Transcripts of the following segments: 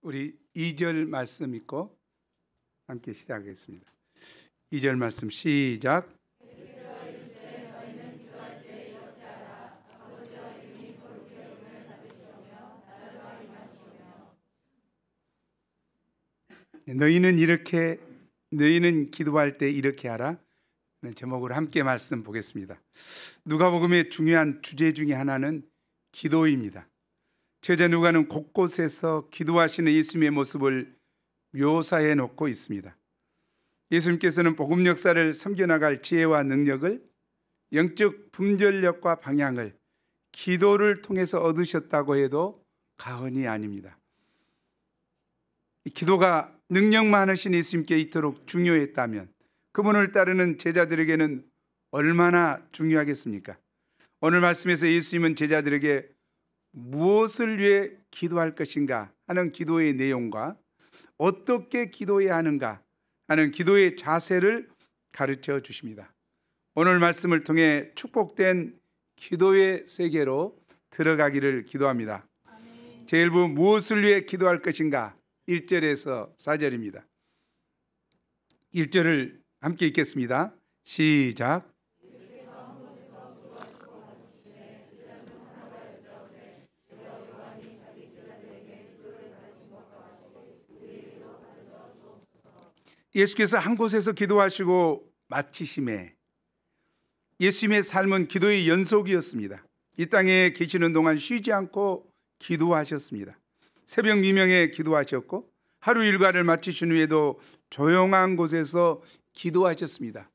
우리 2절 말씀 읽고 함께 시작하겠습니다. 2절 말씀 시작. 너희는 기도할 때 이렇게 하라. 제목으로 함께 말씀 보겠습니다. 누가복음의 중요한 주제 중에 하나는 기도입니다. 제자 누가는 곳곳에서 기도하시는 예수님의 모습을 묘사해 놓고 있습니다. 예수님께서는 복음 역사를 섬겨나갈 지혜와 능력을, 영적 분별력과 방향을 기도를 통해서 얻으셨다고 해도 과언이 아닙니다. 기도가 능력 많으신 예수님께 이토록 중요했다면 그분을 따르는 제자들에게는 얼마나 중요하겠습니까? 오늘 말씀에서 예수님은 제자들에게 무엇을 위해 기도할 것인가 하는 기도의 내용과 어떻게 기도해야 하는가 하는 기도의 자세를 가르쳐 주십니다. 오늘 말씀을 통해 축복된 기도의 세계로 들어가기를 기도합니다. 제1부 무엇을 위해 기도할 것인가 1절에서 4절입니다. 1절을 함께 읽겠습니다. 시작. 예수께서 한 곳에서 기도하시고 마치심에 예수님의 삶은 기도의 연속이었습니다. 이 땅에 계시는 동안 쉬지 않고 기도하셨습니다. 새벽 미명에 기도하셨고 하루 일과를 마치신 후에도 조용한 곳에서 기도하셨습니다.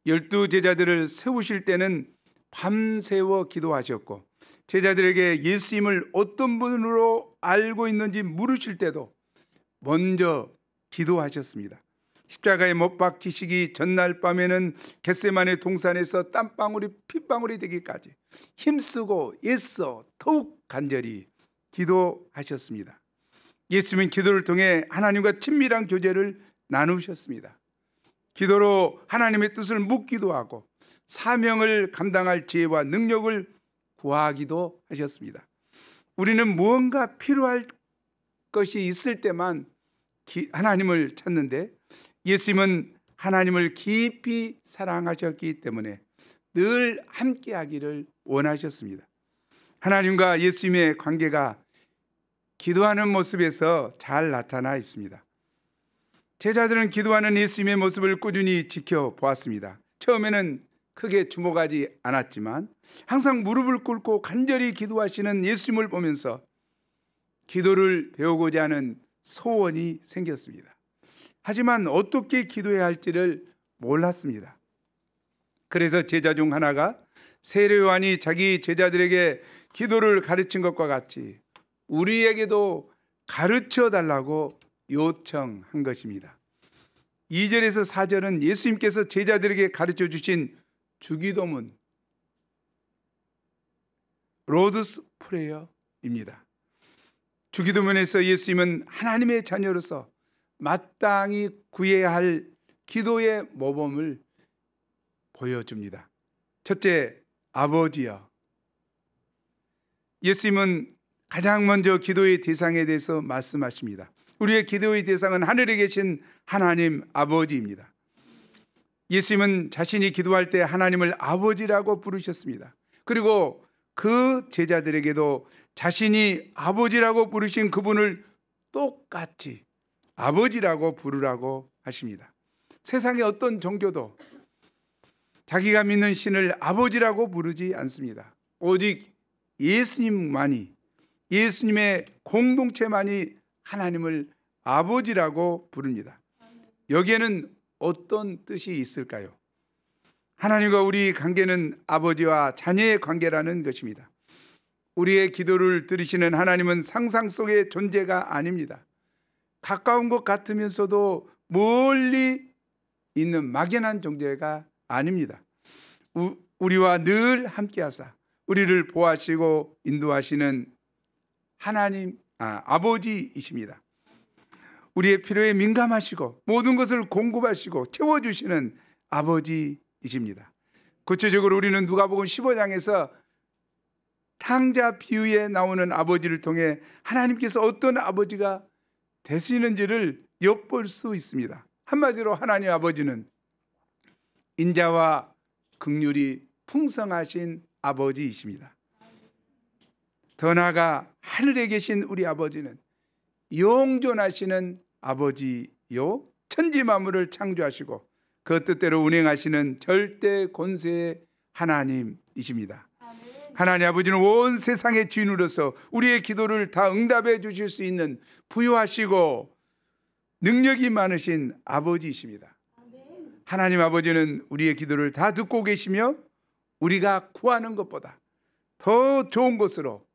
12 제자들을 세우실 때는 밤새워 기도하셨고 제자들에게 예수님을 어떤 분으로 알고 있는지 물으실 때도 먼저 기도하셨습니다. 십자가에 못 박히시기 전날 밤에는 겟세마네 동산에서 땀방울이 핏방울이 되기까지 힘쓰고 애써 더욱 간절히 기도하셨습니다. 예수님은 기도를 통해 하나님과 친밀한 교제를 나누셨습니다. 기도로 하나님의 뜻을 묻기도 하고 사명을 감당할 지혜와 능력을 구하기도 하셨습니다. 우리는 무언가 필요할 것이 있을 때만 하나님을 찾는데 예수님은 하나님을 깊이 사랑하셨기 때문에 늘 함께하기를 원하셨습니다. 하나님과 예수님의 관계가 기도하는 모습에서 잘 나타나 있습니다. 제자들은 기도하는 예수님의 모습을 꾸준히 지켜보았습니다. 처음에는 크게 주목하지 않았지만 항상 무릎을 꿇고 간절히 기도하시는 예수님을 보면서 기도를 배우고자 하는 소원이 생겼습니다. 하지만 어떻게 기도해야 할지를 몰랐습니다. 그래서 제자 중 하나가 세례 요한이 자기 제자들에게 기도를 가르친 것과 같이 우리에게도 가르쳐 달라고 요청한 것입니다. 2절에서 4절은 예수님께서 제자들에게 가르쳐 주신 주기도문 로드스 프레어입니다. 주기도문에서 예수님은 하나님의 자녀로서 마땅히 구해야 할 기도의 모범을 보여줍니다. 첫째, 아버지여. 예수님은 가장 먼저 기도의 대상에 대해서 말씀하십니다. 우리의 기도의 대상은 하늘에 계신 하나님 아버지입니다. 예수님은 자신이 기도할 때 하나님을 아버지라고 부르셨습니다. 그리고 그 제자들에게도 자신이 아버지라고 부르신 그분을 똑같이 아버지라고 부르라고 하십니다. 세상의 어떤 종교도 자기가 믿는 신을 아버지라고 부르지 않습니다. 오직 예수님만이, 예수님의 공동체만이 하나님을 아버지라고 부릅니다. 여기에는 어떤 뜻이 있을까요? 하나님과 우리 관계는 아버지와 자녀의 관계라는 것입니다. 우리의 기도를 들으시는 하나님은 상상 속의 존재가 아닙니다. 가까운 것 같으면서도 멀리 있는 막연한 존재가 아닙니다. 우리와 늘 함께하사 우리를 보호하시고 인도하시는 하나님, 아버지이십니다. 우리의 필요에 민감하시고 모든 것을 공급하시고 채워주시는 아버지이십니다. 구체적으로 우리는 누가복음 15장에서 탕자 비유에 나오는 아버지를 통해 하나님께서 어떤 아버지가 되시는지를 엿볼 수 있습니다. 한마디로 하나님 아버지는 인자와 긍휼이 풍성하신 아버지이십니다. 더 나아가 하늘에 계신 우리 아버지는 영존하시는 아버지요, 천지 만물을 창조하시고 그 뜻대로 운행하시는 절대 권세의 하나님이십니다. 하나님 아버지는 온 세상의 주인으로서 우리의 기도를 다 응답해 주실 수 있는 부유하시고 능력이 많으신 아버지이십니다. 하나님 아버지는 우리의 기도를 다 듣고 계시며 우리가 구하는 것보다 더 좋은 것으로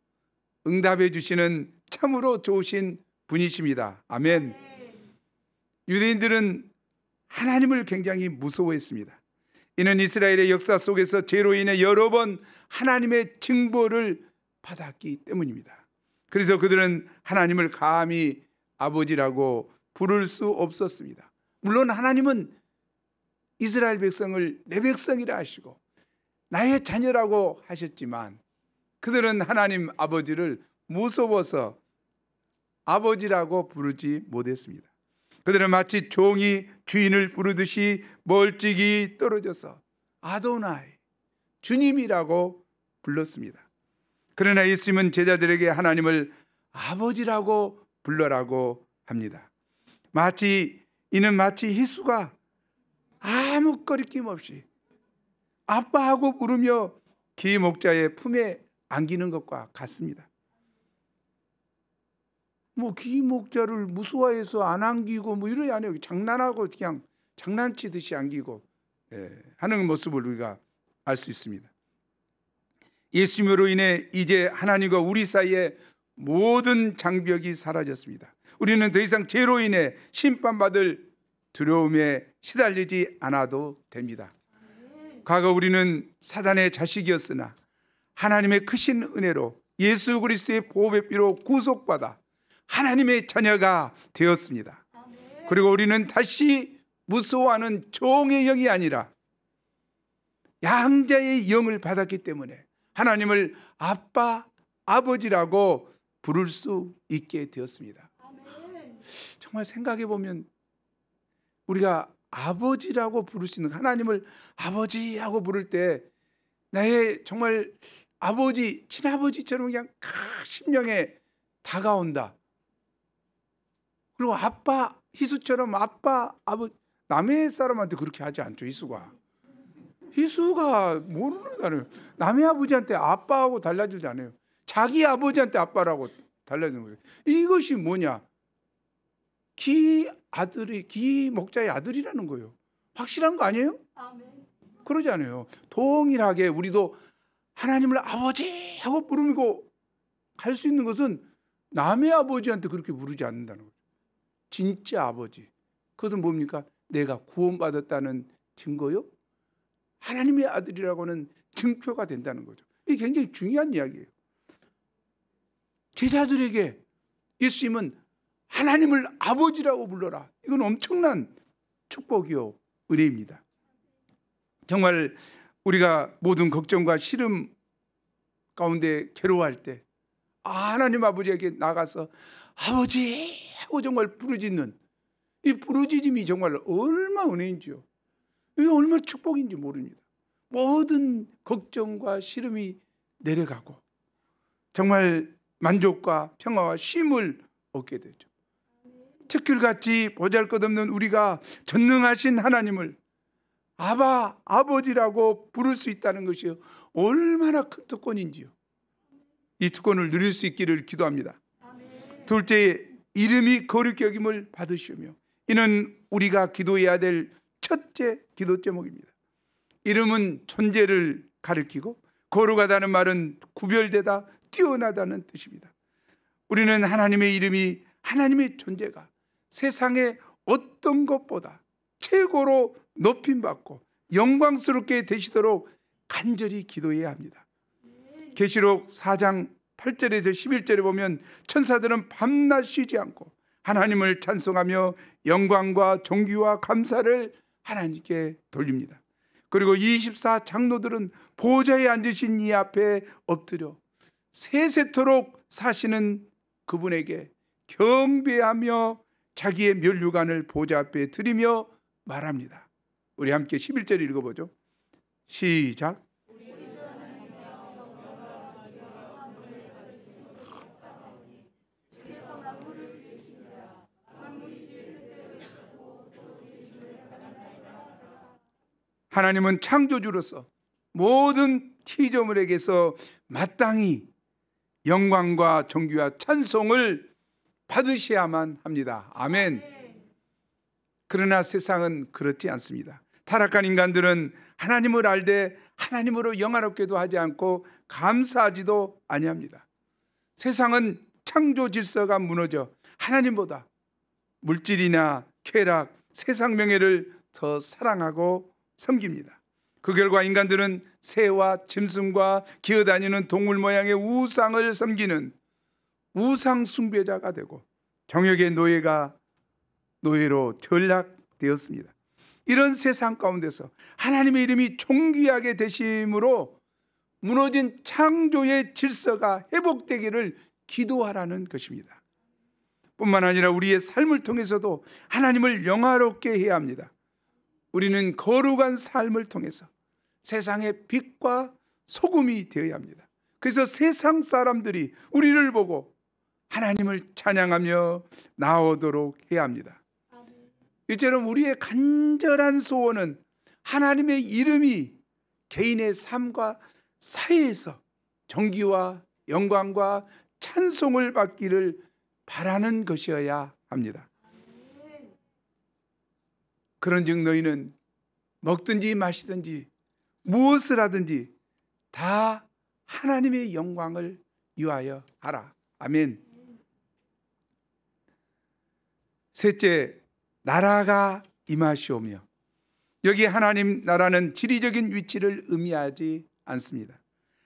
응답해 주시는 참으로 좋으신 분이십니다. 아멘. 유대인들은 하나님을 굉장히 무서워했습니다. 이는 이스라엘의 역사 속에서 죄로 인해 여러 번 하나님의 징벌을 받았기 때문입니다. 그래서 그들은 하나님을 감히 아버지라고 부를 수 없었습니다. 물론 하나님은 이스라엘 백성을 내 백성이라 하시고 나의 자녀라고 하셨지만 그들은 하나님 아버지를 무서워서 아버지라고 부르지 못했습니다. 그들은 마치 종이 주인을 부르듯이 멀찍이 떨어져서 아도나이, 주님이라고 불렀습니다. 그러나 예수님은 제자들에게 하나님을 아버지라고 불러라고 합니다. 이는 마치 희수가 아무 거리낌 없이 아빠하고 부르며 기 목자의 품에 안기는 것과 같습니다. 기 목자를 무서워해서 안 안기고 이러지 않아요. 장난하고 그냥 장난치듯이 안기고 하는 모습을 우리가 알 수 있습니다. 예수님으로 인해 이제 하나님과 우리 사이에 모든 장벽이 사라졌습니다. 우리는 더 이상 죄로 인해 심판받을 두려움에 시달리지 않아도 됩니다. 과거 우리는 사단의 자식이었으나 하나님의 크신 은혜로 예수 그리스도의 보혈의 피로 구속받아 하나님의 자녀가 되었습니다. 그리고 우리는 다시 무서워하는 종의 영이 아니라 양자의 영을 받았기 때문에 하나님을 아빠, 아버지라고 부를 수 있게 되었습니다. 정말 생각해 보면 우리가 아버지라고 부를 수 있는, 하나님을 아버지하고 부를 때 나의 정말 아버지, 친아버지처럼 그냥 심령에 다가온다. 그리고 아빠, 희수처럼 아빠, 아버지, 남의 사람한테 그렇게 하지 않죠. 희수가 모르는 단어예요. 남의 아버지한테 아빠하고 달라지지 않아요. 자기 아버지한테 아빠라고 달라지는 거예요. 이것이 뭐냐? 기 목자의 아들이라는 거예요. 확실한 거 아니에요? 그러지 않아요. 동일하게 우리도 하나님을 아버지 하고 부르고 갈 수 있는 것은 남의 아버지한테 그렇게 부르지 않는다는 거죠. 진짜 아버지. 그것은 뭡니까? 내가 구원받았다는 증거요? 하나님의 아들이라고는 증표가 된다는 거죠. 이게 굉장히 중요한 이야기예요. 제자들에게 예수님은 하나님을 아버지라고 불러라. 이건 엄청난 축복이요, 은혜입니다. 정말 우리가 모든 걱정과 시름 가운데 괴로워할 때 하나님 아버지에게 나가서 아버지 하고 정말 부르짖는 이 부르짖음이 정말 얼마나 은혜인지요. 이게 얼마나 축복인지 모릅니다. 모든 걱정과 시름이 내려가고 정말 만족과 평화와 쉼을 얻게 되죠. 특길같이 보잘것없는 우리가 전능하신 하나님을 아바, 아버지라고 부를 수 있다는 것이 얼마나 큰 특권인지요. 이 특권을 누릴 수 있기를 기도합니다. 둘째, 이름이 거룩히 여김을 받으시며, 이는 우리가 기도해야 될 첫째 기도 제목입니다. 이름은 존재를 가리키고 거룩하다는 말은 구별되다, 뛰어나다는 뜻입니다. 우리는 하나님의 이름이, 하나님의 존재가 세상의 어떤 것보다 최고로 높임받고 영광스럽게 되시도록 간절히 기도해야 합니다. 계시록 4장 8절에서 11절에 보면 천사들은 밤낮 쉬지 않고 하나님을 찬송하며 영광과 존귀와 감사를 하나님께 돌립니다. 그리고 24 장로들은 보좌에 앉으신 이 앞에 엎드려 세세토록 사시는 그분에게 경배하며 자기의 면류관을 보좌 앞에 드리며 말합니다. 우리 함께 11절 읽어보죠. 시작. 하나님은 창조주로서 모든 피조물에게서 마땅히 영광과 존귀와 찬송을 받으셔야만 합니다. 아멘. 그러나 세상은 그렇지 않습니다. 타락한 인간들은 하나님을 알되 하나님으로 영화롭게도 하지 않고 감사하지도 아니합니다. 세상은 창조 질서가 무너져 하나님보다 물질이나 쾌락, 세상 명예를 더 사랑하고 섬깁니다. 그 결과 인간들은 새와 짐승과 기어다니는 동물 모양의 우상을 섬기는 우상 숭배자가 되고 정욕의 노예로 전락되었습니다. 이런 세상 가운데서 하나님의 이름이 존귀하게 되심으로 무너진 창조의 질서가 회복되기를 기도하라는 것입니다. 뿐만 아니라 우리의 삶을 통해서도 하나님을 영화롭게 해야 합니다. 우리는 거룩한 삶을 통해서 세상의 빛과 소금이 되어야 합니다. 그래서 세상 사람들이 우리를 보고 하나님을 찬양하며 나오도록 해야 합니다. 이처럼 우리의 간절한 소원은 하나님의 이름이 개인의 삶과 사회에서 존귀와 영광과 찬송을 받기를 바라는 것이어야 합니다. 그런즉 너희는 먹든지 마시든지 무엇을 하든지 다 하나님의 영광을 위하여 하라. 아멘. 셋째, 나라가 임하시오며. 여기 하나님 나라는 지리적인 위치를 의미하지 않습니다.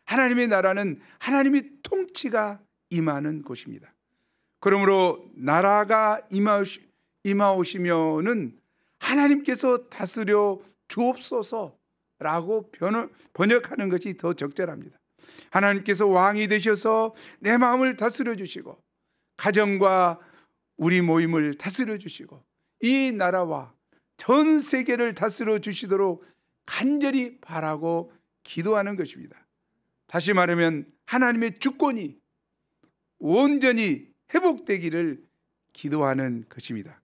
하나님의 나라는 하나님의 통치가 임하는 곳입니다. 그러므로 나라가 임하오시면은 하나님께서 다스려 주옵소서라고 번역하는 것이 더 적절합니다. 하나님께서 왕이 되셔서 내 마음을 다스려 주시고 가정과 우리 모임을 다스려 주시고 이 나라와 전 세계를 다스려 주시도록 간절히 바라고 기도하는 것입니다. 다시 말하면 하나님의 주권이 온전히 회복되기를 기도하는 것입니다.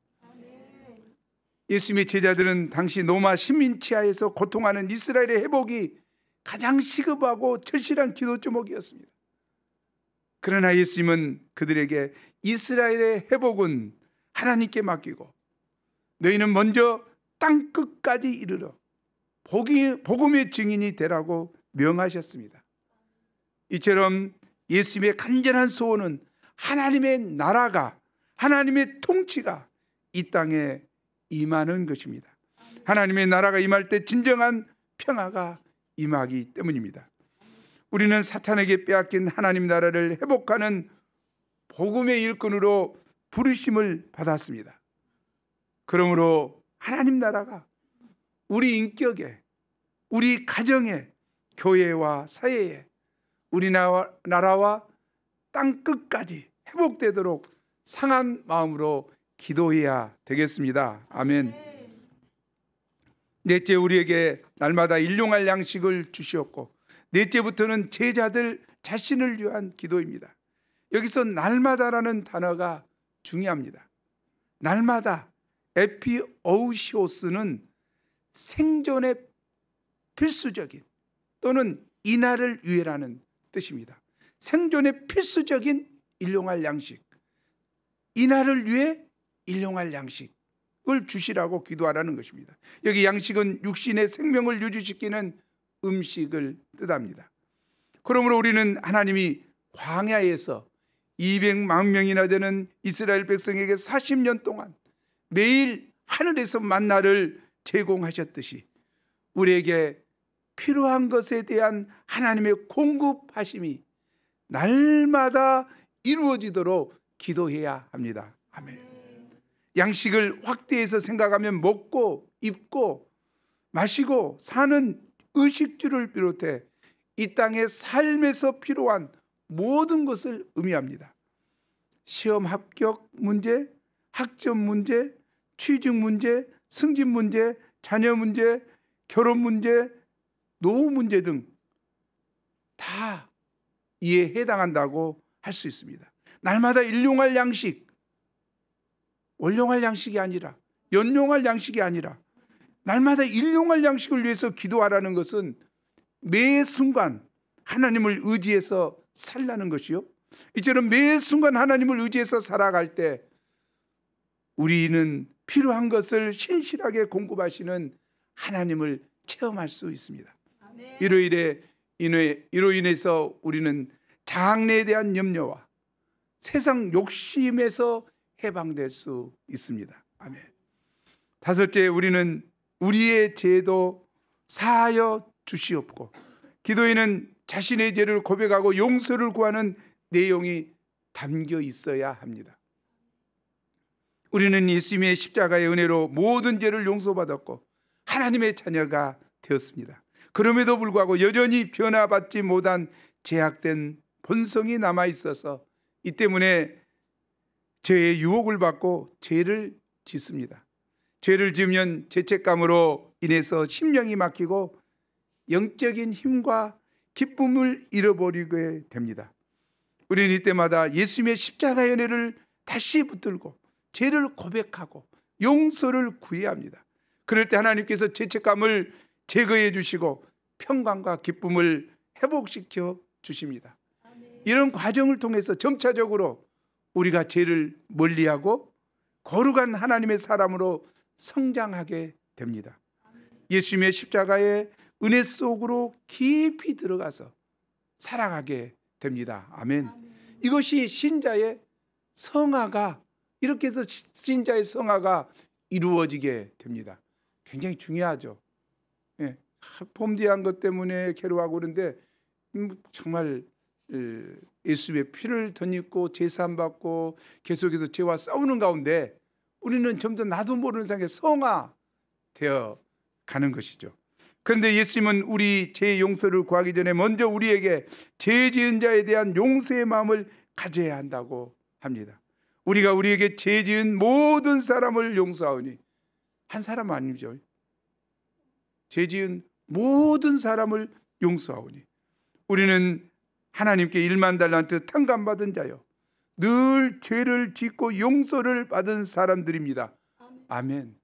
예수님의 제자들은 당시 로마 식민 치하에서 고통하는 이스라엘의 회복이 가장 시급하고 절실한 기도 제목이었습니다. 그러나 예수님은 그들에게 이스라엘의 회복은 하나님께 맡기고 너희는 먼저 땅 끝까지 이르러 복음의 증인이 되라고 명하셨습니다. 이처럼 예수님의 간절한 소원은 하나님의 나라가, 하나님의 통치가 이 땅에 임하는 것입니다. 하나님의 나라가 임할 때 진정한 평화가 임하기 때문입니다. 우리는 사탄에게 빼앗긴 하나님 나라를 회복하는 복음의 일꾼으로 부르심을 받았습니다. 그러므로 하나님 나라가 우리 인격에, 우리 가정에, 교회와 사회에, 우리나라와 땅 끝까지 회복되도록 상한 마음으로 기도해야 되겠습니다. 아멘. 넷째, 우리에게 날마다 일용할 양식을 주시었고, 넷째부터는 제자들 자신을 위한 기도입니다. 여기서 날마다라는 단어가 중요합니다. 날마다, 에피오우시오스는 생존의 필수적인 또는 이날을 위해라는 뜻입니다. 생존의 필수적인 일용할 양식, 이날을 위해 일용할 양식을 주시라고 기도하라는 것입니다. 여기 양식은 육신의 생명을 유지시키는 음식을 뜻합니다. 그러므로 우리는 하나님이 광야에서 200만 명이나 되는 이스라엘 백성에게 40년 동안 매일 하늘에서 만나를 제공하셨듯이 우리에게 필요한 것에 대한 하나님의 공급하심이 날마다 이루어지도록 기도해야 합니다. 아멘. 양식을 확대해서 생각하면 먹고 입고 마시고 사는 의식주를 비롯해 이 땅의 삶에서 필요한 모든 것을 의미합니다. 시험 합격 문제, 학점 문제, 취직 문제, 승진 문제, 자녀 문제, 결혼 문제, 노후 문제 등 다 이에 해당한다고 할 수 있습니다. 날마다 일용할 양식, 월용할 양식이 아니라, 연용할 양식이 아니라 날마다 일용할 양식을 위해서 기도하라는 것은 매 순간 하나님을 의지해서 살라는 것이요, 이처럼 매 순간 하나님을 의지해서 살아갈 때 우리는 필요한 것을 신실하게 공급하시는 하나님을 체험할 수 있습니다. 이로 인해서 우리는 장래에 대한 염려와 세상 욕심에서 해방될 수 있습니다. 아멘. 다섯째, 우리는 우리의 죄도 사하여 주시옵고, 기도에는 자신의 죄를 고백하고 용서를 구하는 내용이 담겨 있어야 합니다. 우리는 예수님의 십자가의 은혜로 모든 죄를 용서받았고 하나님의 자녀가 되었습니다. 그럼에도 불구하고 여전히 변화받지 못한 죄악된 본성이 남아있어서 이 때문에 죄의 유혹을 받고 죄를 짓습니다. 죄를 지으면 죄책감으로 인해서 심령이 막히고 영적인 힘과 기쁨을 잃어버리게 됩니다. 우리는 이때마다 예수님의 십자가의 은혜를 다시 붙들고 죄를 고백하고 용서를 구해야 합니다. 그럴 때 하나님께서 죄책감을 제거해 주시고 평강과 기쁨을 회복시켜 주십니다. 이런 과정을 통해서 점차적으로 우리가 죄를 멀리하고 거룩한 하나님의 사람으로 성장하게 됩니다. 예수님의 십자가의 은혜 속으로 깊이 들어가서 살아가게 됩니다. 아멘. 이것이 신자의 성화가, 이렇게 해서 신자의 성화가 이루어지게 됩니다. 굉장히 중요하죠. 예, 범죄한 것 때문에 괴로워하고 그런데 정말 예수의 피를 덧입고 제사함받고 계속해서 죄와 싸우는 가운데 우리는 점점 나도 모르는 사이에 성화되어 가는 것이죠. 그런데 예수님은 우리 죄 용서를 구하기 전에 먼저 우리에게 죄 지은 자에 대한 용서의 마음을 가져야 한다고 합니다. 우리가 우리에게 죄 지은 모든 사람을 용서하오니, 한 사람 아니죠. 죄 지은 모든 사람을 용서하오니, 우리는 하나님께 1만 달란트 탕감받은 자요 늘 죄를 짓고 용서를 받은 사람들입니다. 아멘.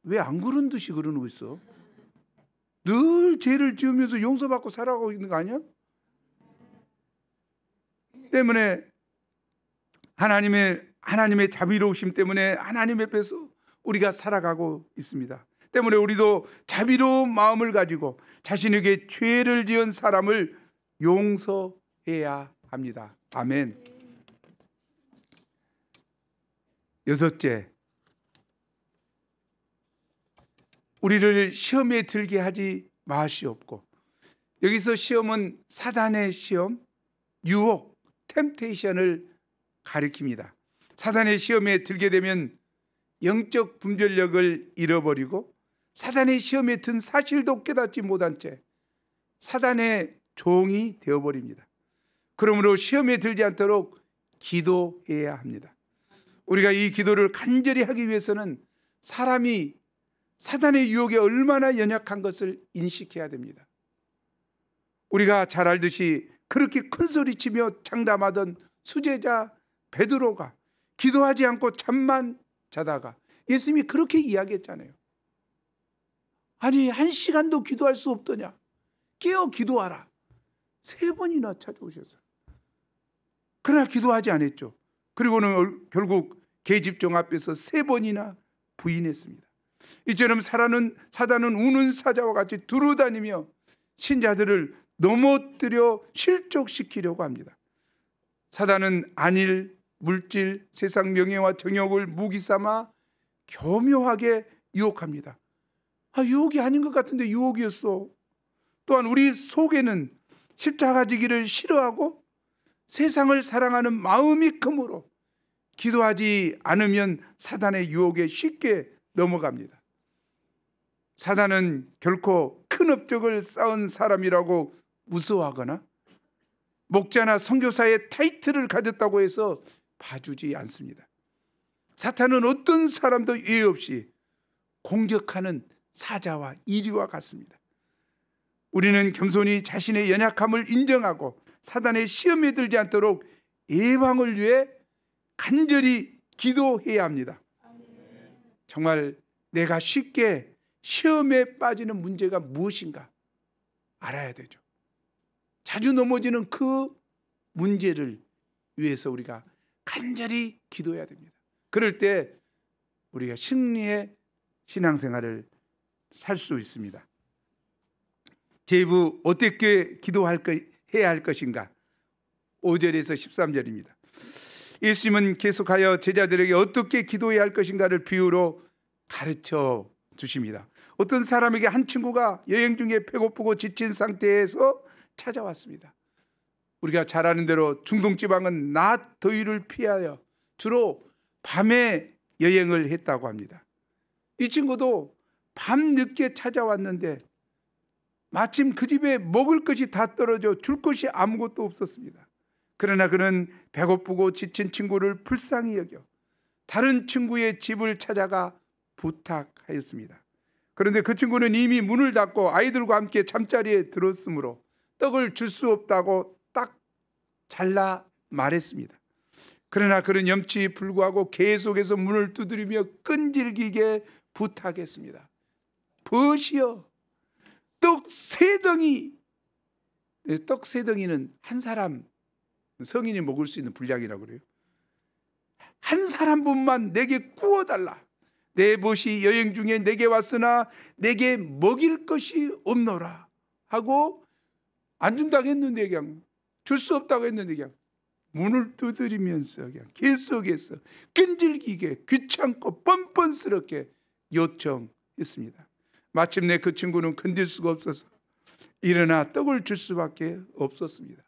왜 안 그런 듯이 그러고 있어? 늘 죄를 지으면서 용서받고 살아가고 있는 거 아니야? 때문에 하나님의 자비로우심 때문에 하나님 앞에서 우리가 살아가고 있습니다. 때문에 우리도 자비로운 마음을 가지고 자신에게 죄를 지은 사람을 용서해야 합니다. 아멘. 여섯째, 우리를 시험에 들게 하지 마시옵고. 여기서 시험은 사단의 시험, 유혹, 템테이션을 가리킵니다. 사단의 시험에 들게 되면 영적 분별력을 잃어버리고 사단의 시험에 든 사실도 깨닫지 못한 채 사단의 종이 되어버립니다. 그러므로 시험에 들지 않도록 기도해야 합니다. 우리가 이 기도를 간절히 하기 위해서는 사람이 사단의 유혹에 얼마나 연약한 것을 인식해야 됩니다. 우리가 잘 알듯이 그렇게 큰 소리치며 장담하던 수제자 베드로가 기도하지 않고 잠만 자다가 예수님이 그렇게 이야기했잖아요. 아니, 1시간도 기도할 수 없더냐? 깨어 기도하라. 3번이나 찾아오셨어요. 그러나 기도하지 않았죠. 그리고는 결국 계집종 앞에서 3번이나 부인했습니다. 이처럼 사단은 우는 사자와 같이 두루다니며 신자들을 넘어뜨려 실족시키려고 합니다. 사단은 안일, 물질, 세상 명예와 정욕을 무기 삼아 교묘하게 유혹합니다. 유혹이 아닌 것 같은데 유혹이었어. 또한 우리 속에는 십자가 지기를 싫어하고 세상을 사랑하는 마음이 크므로 기도하지 않으면 사단의 유혹에 쉽게 넘어갑니다. 사단은 결코 큰 업적을 쌓은 사람이라고 무서워하거나 목자나 선교사의 타이틀을 가졌다고 해서 봐주지 않습니다. 사탄은 어떤 사람도 예외 없이 공격하는 사자와 이리와 같습니다. 우리는 겸손히 자신의 연약함을 인정하고 사단의 시험에 들지 않도록 예방을 위해 간절히 기도해야 합니다. 정말 내가 쉽게 시험에 빠지는 문제가 무엇인가 알아야 되죠. 자주 넘어지는 그 문제를 위해서 우리가 간절히 기도해야 됩니다. 그럴 때 우리가 승리의 신앙생활을 살 수 있습니다. 제부 어떻게 해야 할 것인가? 5절에서 13절입니다. 예수님은 계속하여 제자들에게 어떻게 기도해야 할 것인가를 비유로 가르쳐 주십니다. 어떤 사람에게 한 친구가 여행 중에 배고프고 지친 상태에서 찾아왔습니다. 우리가 잘 아는 대로 중동 지방은 낮 더위를 피하여 주로 밤에 여행을 했다고 합니다. 이 친구도 밤 늦게 찾아왔는데 마침 그 집에 먹을 것이 다 떨어져 줄 것이 아무것도 없었습니다. 그러나 그는 배고프고 지친 친구를 불쌍히 여겨 다른 친구의 집을 찾아가 부탁하였습니다. 그런데 그 친구는 이미 문을 닫고 아이들과 함께 잠자리에 들었으므로 떡을 줄 수 없다고 딱 잘라 말했습니다. 그러나 그는 염치에 불구하고 계속해서 문을 두드리며 끈질기게 부탁했습니다. 버시여, 떡 세 덩이. 떡 세 덩이는 한 사람, 성인이 먹을 수 있는 분량이라고 그래요. 한 사람분만 내게 구워달라. 내 벗이 여행 중에 내게 왔으나 내게 먹일 것이 없노라 하고 안 준다고 했는데 그냥 줄 수 없다고 했는데 그냥 문을 두드리면서 그냥 계속해서 끈질기게 귀찮고 뻔뻔스럽게 요청했습니다. 마침내 그 친구는 견딜 수가 없어서 일어나 떡을 줄 수밖에 없었습니다.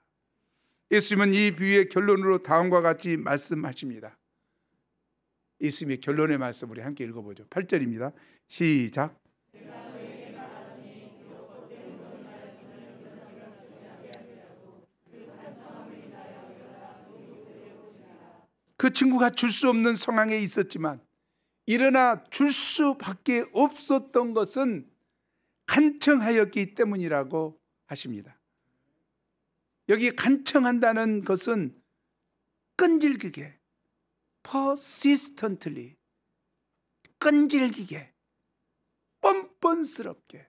예수님은 이 비유의 결론으로 다음과 같이 말씀하십니다. 예수님의 결론의 말씀 우리 함께 읽어보죠. 8절입니다. 시작. 그 친구가 줄 수 없는 상황에 있었지만 일어나 줄 수밖에 없었던 것은 간청하였기 때문이라고 하십니다. 여기 간청한다는 것은 끈질기게, persistently, 끈질기게, 뻔뻔스럽게,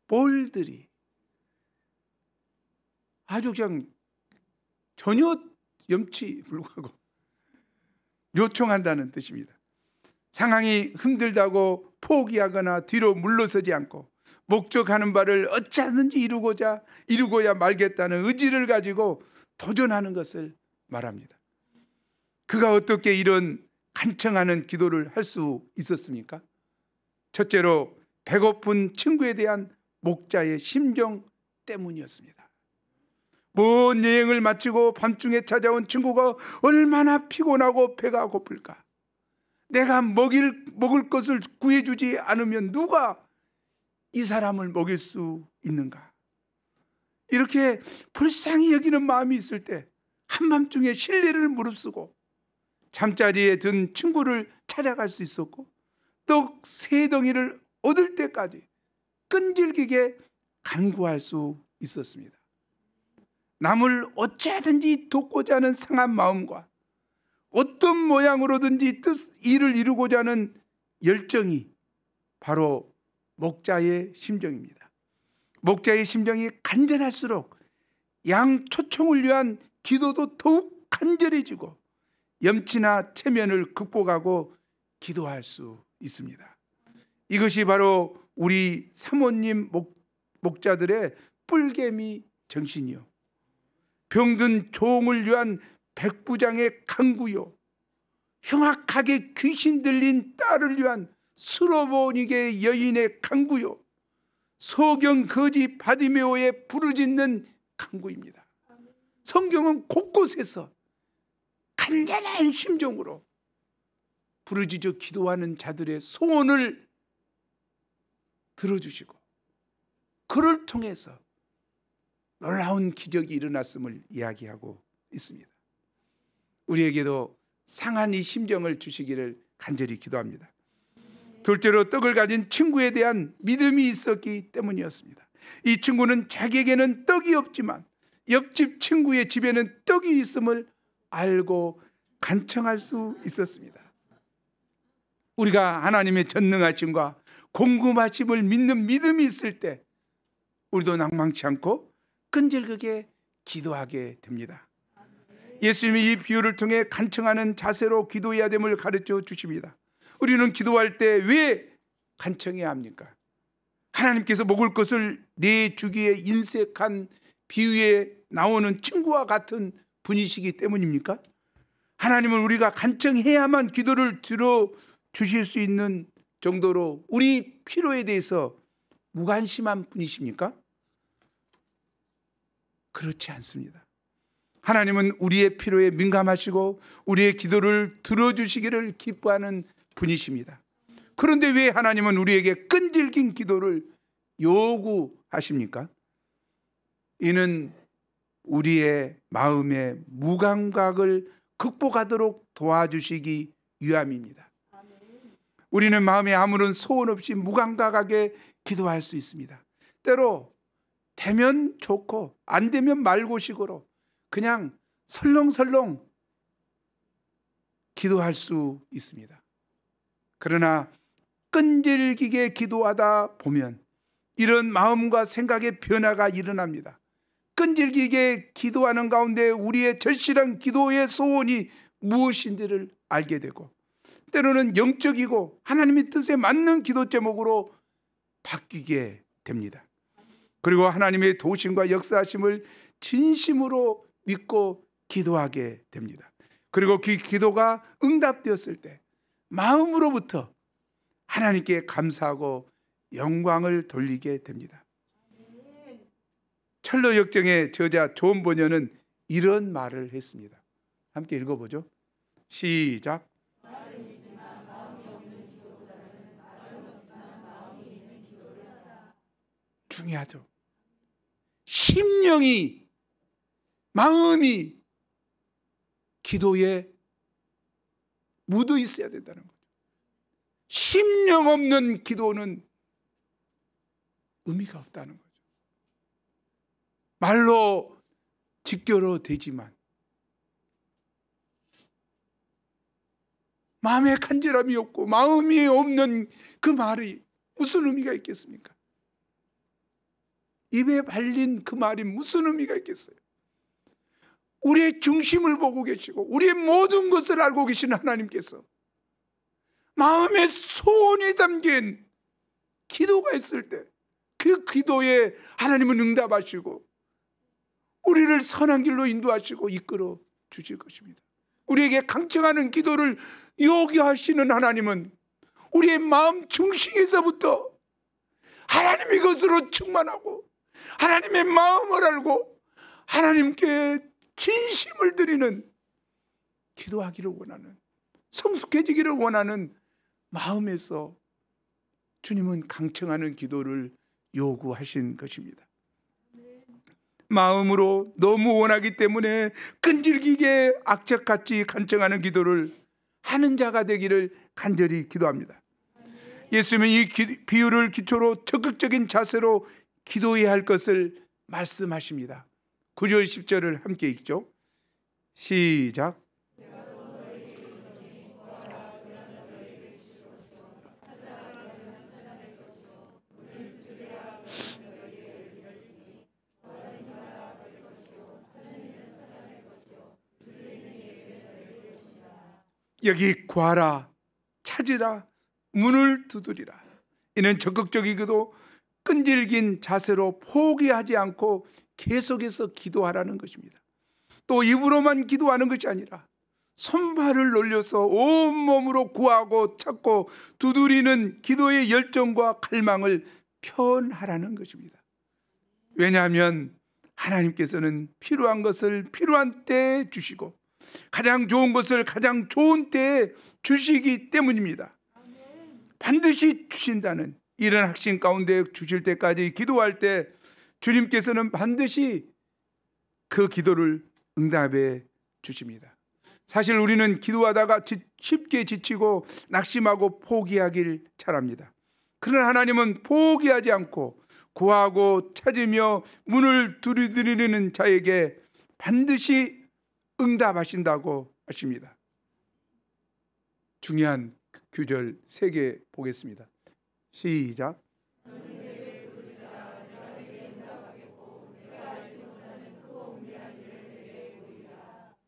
boldly, 아주 그냥 전혀 염치 불구하고 요청한다는 뜻입니다. 상황이 힘들다고 포기하거나 뒤로 물러서지 않고 목적하는 바를 어찌하든지 이루고야 말겠다는 의지를 가지고 도전하는 것을 말합니다. 그가 어떻게 이런 간청하는 기도를 할 수 있었습니까? 첫째로 배고픈 친구에 대한 목자의 심정 때문이었습니다. 먼 여행을 마치고 밤중에 찾아온 친구가 얼마나 피곤하고 배가 고플까? 내가 먹을 것을 구해주지 않으면 누가 이 사람을 먹일 수 있는가? 이렇게 불쌍히 여기는 마음이 있을 때 한밤중에 신뢰를 무릅쓰고 잠자리에 든 친구를 찾아갈 수 있었고 떡 세 덩이를 얻을 때까지 끈질기게 간구할 수 있었습니다. 남을 어찌하든지 돕고자 하는 상한 마음과 어떤 모양으로든지 일을 이루고자 하는 열정이 바로 목자의 심정입니다. 목자의 심정이 간절할수록 양 초청을 위한 기도도 더욱 간절해지고 염치나 체면을 극복하고 기도할 수 있습니다. 이것이 바로 우리 사모님 목자들의 뿔개미 정신이요, 병든 종을 위한 백부장의 간구요, 흉악하게 귀신 들린 딸을 위한 수로보니게 여인의 간구요, 소경 거지 바디메오의 부르짖는 간구입니다. 성경은 곳곳에서 간절한 심정으로 부르짖어 기도하는 자들의 소원을 들어주시고 그를 통해서 놀라운 기적이 일어났음을 이야기하고 있습니다. 우리에게도 상한 이 심정을 주시기를 간절히 기도합니다. 둘째로 떡을 가진 친구에 대한 믿음이 있었기 때문이었습니다. 이 친구는 자기에게는 떡이 없지만 옆집 친구의 집에는 떡이 있음을 알고 간청할 수 있었습니다. 우리가 하나님의 전능하심과 공급하심을 믿는 믿음이 있을 때 우리도 낭망치 않고 끈질기게 기도하게 됩니다. 예수님이 이 비유를 통해 간청하는 자세로 기도해야 됨을 가르쳐 주십니다. 우리는 기도할 때 왜 간청해야 합니까? 하나님께서 먹을 것을 내주기에 인색한 비유에 나오는 친구와 같은 분이시기 때문입니까? 하나님은 우리가 간청해야만 기도를 들어주실 수 있는 정도로 우리 필요에 대해서 무관심한 분이십니까? 그렇지 않습니다. 하나님은 우리의 필요에 민감하시고 우리의 기도를 들어주시기를 기뻐하는 분이십니다. 그런데 왜 하나님은 우리에게 끈질긴 기도를 요구하십니까? 이는 우리의 마음의 무감각을 극복하도록 도와주시기 위함입니다. 우리는 마음에 아무런 소원 없이 무감각하게 기도할 수 있습니다. 때로 되면 좋고 안 되면 말고식으로 그냥 설렁설렁 기도할 수 있습니다. 그러나 끈질기게 기도하다 보면 이런 마음과 생각의 변화가 일어납니다. 끈질기게 기도하는 가운데 우리의 절실한 기도의 소원이 무엇인지를 알게 되고 때로는 영적이고 하나님의 뜻에 맞는 기도 제목으로 바뀌게 됩니다. 그리고 하나님의 도우심과 역사하심을 진심으로 믿고 기도하게 됩니다. 그리고 그 기도가 응답되었을 때 마음으로부터 하나님께 감사하고 영광을 돌리게 됩니다. 철로 역정의 저자 존 버녀는 이런 말을 했습니다. 함께 읽어보죠. 시작. 중요하죠. 심령이, 마음이 기도에 묻어 있어야 된다는 거죠. 심령 없는 기도는 의미가 없다는 거죠. 말로 직결로 되지만 마음에 간절함이 없고 마음이 없는 그 말이 무슨 의미가 있겠습니까? 입에 발린 그 말이 무슨 의미가 있겠어요? 우리의 중심을 보고 계시고 우리의 모든 것을 알고 계시는 하나님께서 마음의 소원이 담긴 기도가 있을 때 그 기도에 하나님은 응답하시고 우리를 선한 길로 인도하시고 이끌어 주실 것입니다. 우리에게 강청하는 기도를 요구하시는 하나님은 우리의 마음 중심에서부터 하나님의 것으로 충만하고 하나님의 마음을 알고 하나님께 진심을 드리는 기도하기를 원하는, 성숙해지기를 원하는 마음에서 주님은 강청하는 기도를 요구하신 것입니다. 마음으로 너무 원하기 때문에 끈질기게 악착같이 간청하는 기도를 하는 자가 되기를 간절히 기도합니다. 예수님은 이 비유를 기초로 적극적인 자세로 기도해야 할 것을 말씀하십니다. 9절 10절을 함께 읽죠. 시작. 여기 구하라, 찾으라, 문을 두드리라. 이는 적극적이고도 끈질긴 자세로 포기하지 않고 계속해서 기도하라는 것입니다. 또 입으로만 기도하는 것이 아니라 손발을 놀려서 온몸으로 구하고 찾고 두드리는 기도의 열정과 갈망을 표현하라는 것입니다. 왜냐하면 하나님께서는 필요한 것을 필요한 때에 주시고 가장 좋은 것을 가장 좋은 때에 주시기 때문입니다. 반드시 주신다는 이런 확신 가운데 주실 때까지 기도할 때 주님께서는 반드시 그 기도를 응답해 주십니다. 사실 우리는 기도하다가 쉽게 지치고 낙심하고 포기하길 잘합니다. 그러나 하나님은 포기하지 않고 구하고 찾으며 문을 두드리는 자에게 반드시 응답하신다고 하십니다. 중요한 규절 3개 보겠습니다. 시작.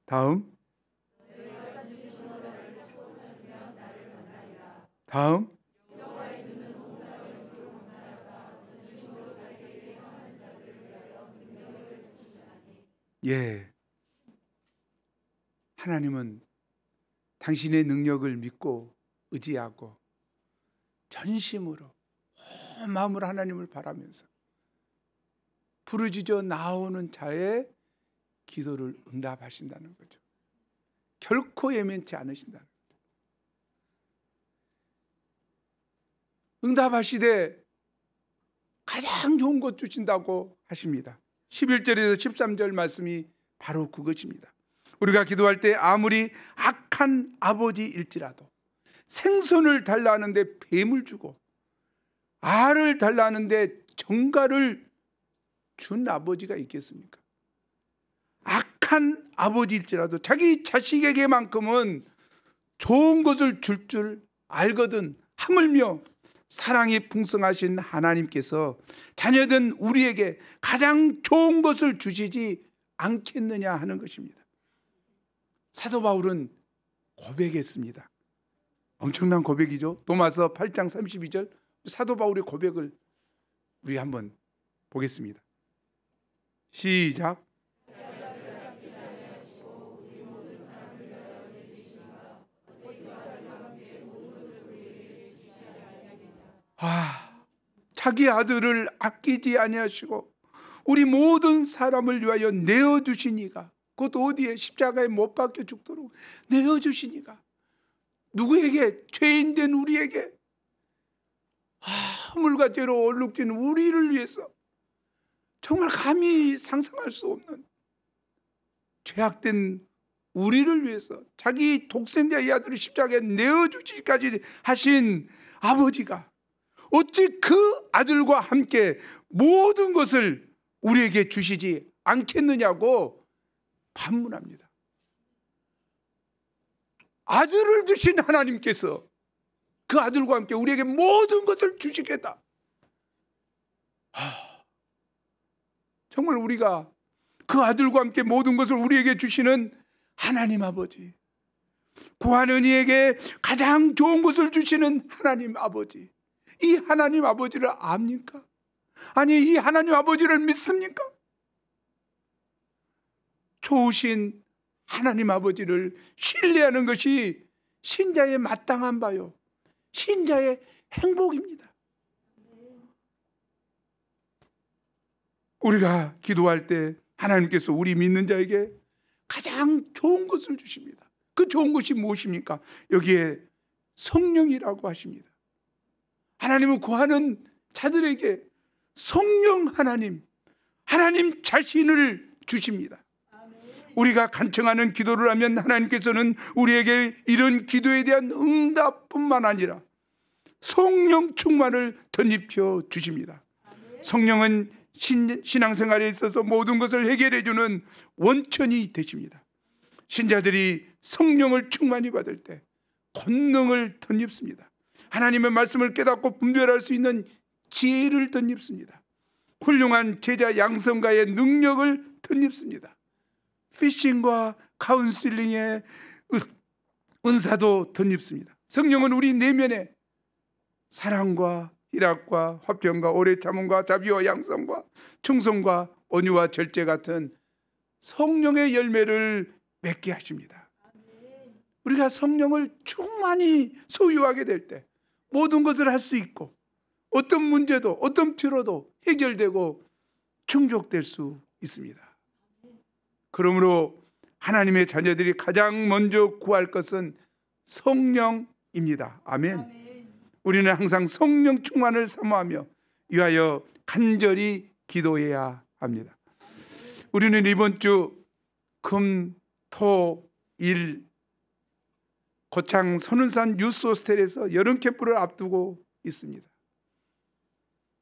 다음. 다음. 예. 하나님은 당신의 능력을 믿고 의지하고 전심으로 온 마음으로 하나님을 바라면서 부르짖어 나오는 자의 기도를 응답하신다는 거죠. 결코 예면치 않으신다는 거죠. 응답하시되 가장 좋은 것 주신다고 하십니다. 11절에서 13절 말씀이 바로 그것입니다. 우리가 기도할 때 아무리 악한 아버지일지라도 생선을 달라 하는데 뱀을 주고 알을 달라 하는데 정갈을 준 아버지가 있겠습니까? 악한 아버지일지라도 자기 자식에게만큼은 좋은 것을 줄 알거든 하물며 사랑이 풍성하신 하나님께서 자녀된 우리에게 가장 좋은 것을 주시지 않겠느냐 하는 것입니다. 사도 바울은 고백했습니다. 엄청난 고백이죠. 로마서 8장 32절 사도 바울의 고백을 우리 한번 보겠습니다. 시작. 자기 아들을 아끼지 아니하시고 우리 모든 사람을 위하여 내어주시니가, 그것도 어디에? 십자가에 못 박혀 죽도록 내어주시니가, 누구에게? 죄인된 우리에게, 허물과 죄로 얼룩진 우리를 위해서, 정말 감히 상상할 수 없는 죄악된 우리를 위해서 자기 독생자의 아들을 십자가에 내어주시기까지 하신 아버지가 어찌 그 아들과 함께 모든 것을 우리에게 주시지 않겠느냐고 반문합니다. 아들을 주신 하나님께서 그 아들과 함께 우리에게 모든 것을 주시겠다. 정말 우리가 그 아들과 함께 모든 것을 우리에게 주시는 하나님 아버지, 구하는 이에게 가장 좋은 것을 주시는 하나님 아버지, 이 하나님 아버지를 압니까? 아니, 이 하나님 아버지를 믿습니까? 좋으신 하나님 아버지를 신뢰하는 것이 신자의 마땅한 바요, 신자의 행복입니다. 우리가 기도할 때 하나님께서 우리 믿는 자에게 가장 좋은 것을 주십니다. 그 좋은 것이 무엇입니까? 여기에 성령이라고 하십니다. 하나님은 구하는 자들에게 성령 하나님 자신을 주십니다. 우리가 간청하는 기도를 하면 하나님께서는 우리에게 이런 기도에 대한 응답뿐만 아니라 성령 충만을 덧입혀 주십니다. 성령은 신앙생활에 있어서 모든 것을 해결해 주는 원천이 되십니다. 신자들이 성령을 충만히 받을 때 권능을 덧입습니다. 하나님의 말씀을 깨닫고 분별할 수 있는 지혜를 덧입습니다. 훌륭한 제자 양성가의 능력을 덧입습니다. 피싱과 카운슬링의 은사도 덧입습니다. 성령은 우리 내면에 사랑과 희락과 화평과 오래 참음과 자비와 양성과 충성과 온유와 절제 같은 성령의 열매를 맺게 하십니다. 우리가 성령을 충만히 소유하게 될 때 모든 것을 할 수 있고 어떤 문제도 어떤 필요도 해결되고 충족될 수 있습니다. 그러므로 하나님의 자녀들이 가장 먼저 구할 것은 성령입니다. 아멘. 우리는 항상 성령 충만을 사모하며 위하여 간절히 기도해야 합니다. 우리는 이번 주 금, 토, 일 고창 선운산 유스 호스텔에서 여름 캠프를 앞두고 있습니다.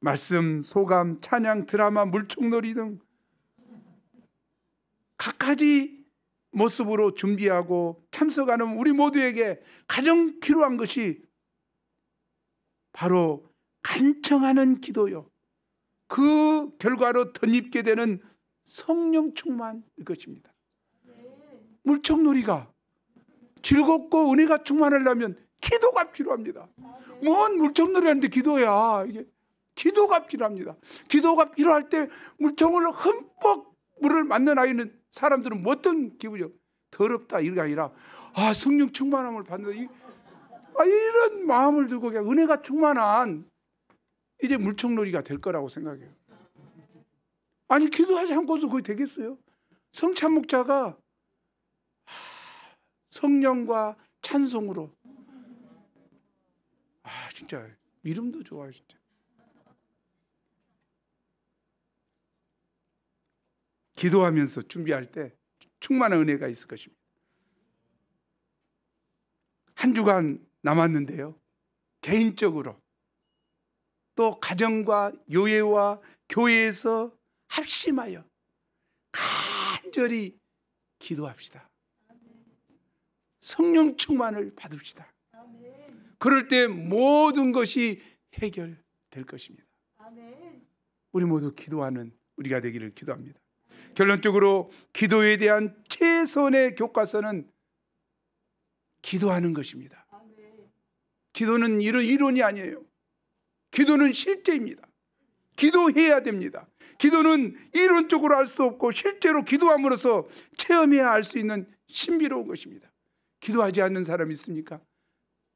말씀, 소감, 찬양, 드라마, 물총놀이 등 각가지 모습으로 준비하고 참석하는 우리 모두에게 가장 필요한 것이 바로 간청하는 기도요, 그 결과로 덧입게 되는 성령 충만일 것입니다. 물총놀이가 즐겁고 은혜가 충만하려면 기도가 필요합니다. 뭔 물총놀이 하는데 기도야. 이게 기도가 필요합니다. 기도가 필요할 때 물총을 흠뻑 물을 맞는 아이는 사람들은 뭐 어떤 기분이요? 더럽다 이게 아니라 성령 충만함을 받는다. 이런 마음을 들고 그냥 은혜가 충만한 이제 물총놀이가 될 거라고 생각해요. 아니 기도하지 않고도 그게 되겠어요? 성찬 목자가 성령과 찬송으로 진짜 이름도 좋아요. 진짜 기도하면서 준비할 때 충만한 은혜가 있을 것입니다. 한 주간 남았는데요, 개인적으로 또 가정과 교회와 교회에서 합심하여 간절히 기도합시다. 성령 충만을 받읍시다. 그럴 때 모든 것이 해결될 것입니다. 우리 모두 기도하는 우리가 되기를 기도합니다. 결론적으로 기도에 대한 최선의 교과서는 기도하는 것입니다. 기도는 이론이 아니에요. 기도는 실제입니다. 기도해야 됩니다. 기도는 이론적으로 알 수 없고 실제로 기도함으로써 체험해야 알 수 있는 신비로운 것입니다. 기도하지 않는 사람 있습니까?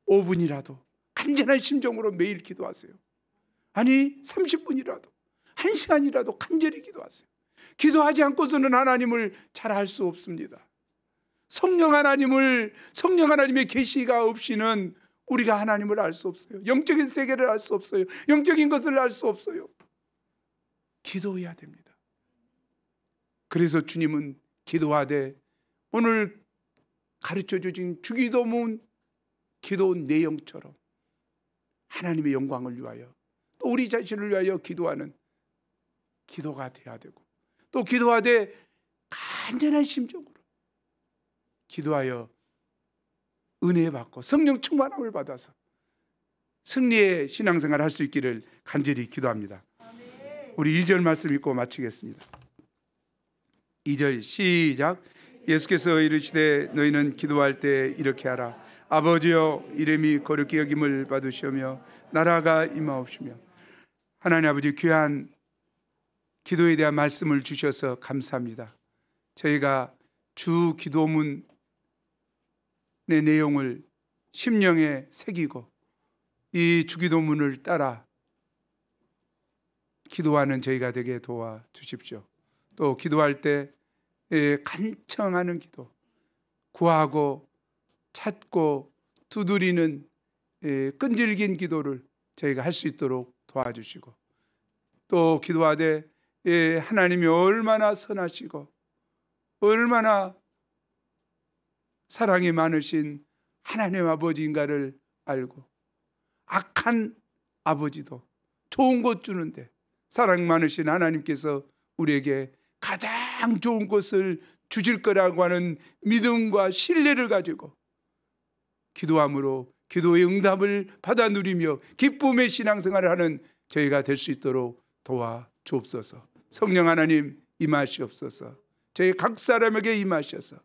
5분이라도 간절한 심정으로 매일 기도하세요. 아니 30분이라도 1시간이라도 간절히 기도하세요. 기도하지 않고서는 하나님을 잘 알 수 없습니다. 성령 하나님의 계시가 없이는 우리가 하나님을 알 수 없어요. 영적인 세계를 알 수 없어요. 영적인 것을 알 수 없어요. 기도해야 됩니다. 그래서 주님은 기도하되 오늘 가르쳐 주신 주기도문 기도 내용처럼 하나님의 영광을 위하여 또 우리 자신을 위하여 기도하는 기도가 돼야 되고, 또 기도하되 간절한 심정으로 기도하여 은혜 받고 성령 충만함을 받아서 승리의 신앙생활을 할 수 있기를 간절히 기도합니다. 우리 2절 말씀 읽고 마치겠습니다. 2절 시작. 예수께서 이르시되 너희는 기도할 때 이렇게 하라. 아버지여 이름이 거룩히 여김을 받으시오며 나라가 임하옵시며. 하나님 아버지, 귀한 기도에 대한 말씀을 주셔서 감사합니다. 저희가 주 기도문의 내용을 심령에 새기고 이 주기도문을 따라 기도하는 저희가 되게 도와주십시오. 또 기도할 때 간청하는 기도, 구하고 찾고 두드리는 끈질긴 기도를 저희가 할 수 있도록 도와주시고, 또 기도하되 하나님이 얼마나 선하시고 얼마나 사랑이 많으신 하나님 아버지인가를 알고, 악한 아버지도 좋은 것 주는데 사랑 많으신 하나님께서 우리에게 가장 좋은 것을 주실 거라고 하는 믿음과 신뢰를 가지고 기도함으로 기도의 응답을 받아 누리며 기쁨의 신앙생활을 하는 저희가 될 수 있도록 도와주옵소서. 성령 하나님 임하시옵소서. 저희 각 사람에게 임하셔서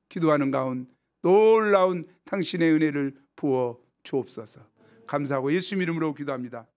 기도하는 가운데 놀라운 당신의 은혜를 부어 주옵소서. 감사하고 예수 이름으로 기도합니다.